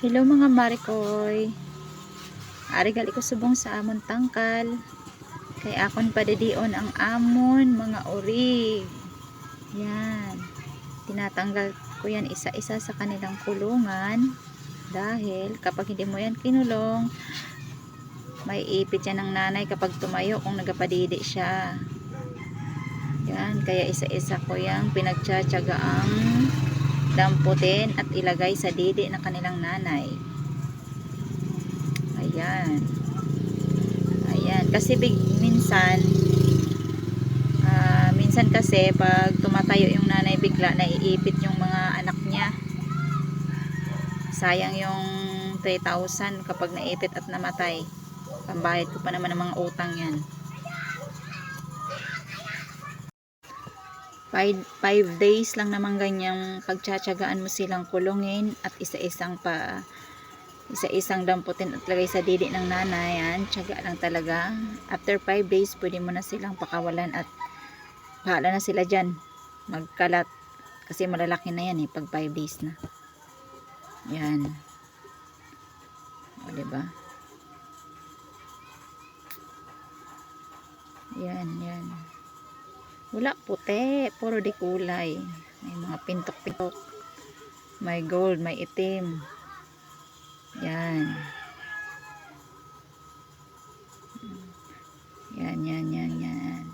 Hello mga Marikoy. Ari gali ko subong sa amon tangkal. Kay akon padadion ang amon mga urig. Yan. Tinatanggal ko yan isa-isa sa kanilang kulungan. Dahil kapag hindi mo yan kinulong, may ipit yan ng nanay kapag tumayo kung nagapadidi siya. Yan. Kaya isa-isa ko yang pinagtsatsagaang damputin at ilagay sa didi ng kanilang nanay. Ayan. Ayan. Kasi minsan kasi pag tumatayo yung nanay bigla, naiipit yung mga anak niya. Sayang yung 3,000 kapag naipit at namatay. Pambayad ko pa naman ng mga utang yan. 5 days lang naman ganyang pagtsatsagaan mo silang kulungin at isa-isang damputin at lagay sa didi ng nanay. Yan, tsaga lang talaga. After 5 days, pwede mo na silang pakawalan at bahala na sila dyan magkalat. Kasi malalaki na yan pag 5 days na. Yan. O, diba? Yan, yan. Wala puti, puro di kulay. May mga pintok-pintok. May gold, may itim. Yan. Yan, yan, yan, yan.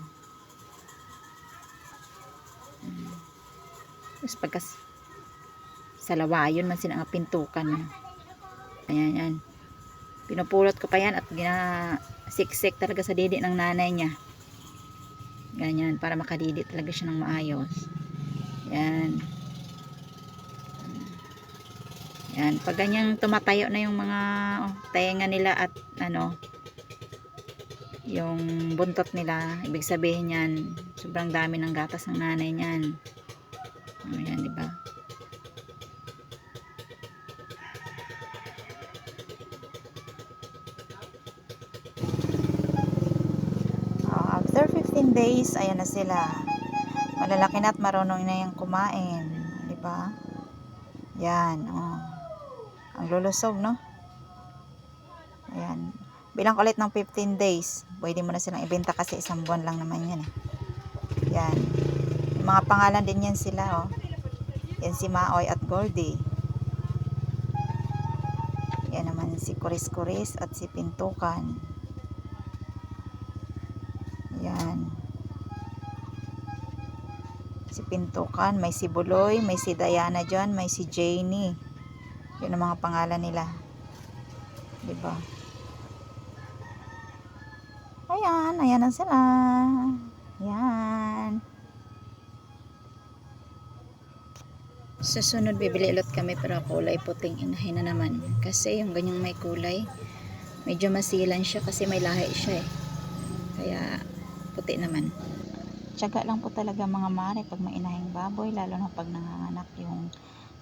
Tapos pagkas sa lawayon man sila nga pintukan. Ayan, yan. Pinupulot ko pa yan at ginasiksik talaga sa didi ng nanay niya. Ganyan, para makadidi talaga siya ng maayos. Yan. Yan, pag ganyang tumatayo na yung mga tenga nila at yung buntot nila, ibig sabihin yan, sobrang dami ng gatas ng nanay niyan. Ayan, diba? After 15 days, ayan na sila. Malalaki na at marunong na yung kumain. Diba? Yan, oh. Ang lulusog, no? Ayan. Bilang ulit ng 15 days. Pwede mo na silang ibenta kasi isang buwan lang naman yan. Yan. Yung mga pangalan din yan sila, oh. Yan si Maoy at Goldie. Yan naman si Kuris-Kuris at si Pintukan. Yan. Si Pintukan, may si Buloy, may si Diana dyan, may si Janie. Yun ang mga pangalan nila. Diba? Ayan, ayan na sila. Yan. Susunod, bibili ulit kami pero kulay puting inahin na naman. Kasi yung ganyang may kulay, medyo masilan siya kasi may lahi siya Kaya, puti naman. Tiyaga lang po talaga mga mare pag may inahing baboy, lalo na pag nanganganak yung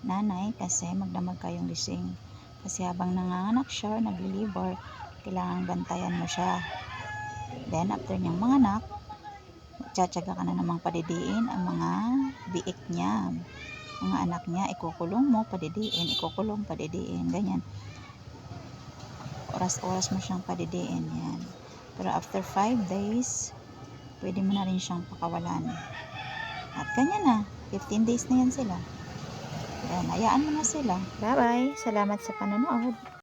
nanay kasi magdamag kayong gising. Kasi habang nanganganak siya, nag-deliver, kailangan bantayan mo siya. Then, after niyang manganak, tsatsaga ka na namang padidiin ang mga biik niya. Mga anak niya, ikukulong mo, padidiin, ikukulong, padidiin, ganyan. Oras-oras mo siyang padidiin, yan. Pero after 5 days, pwede mo na rin siyang pakawalan. At ganyan na, 15 days na yan sila. Yan, hayaan mo na sila. Bye-bye. Salamat sa panonood.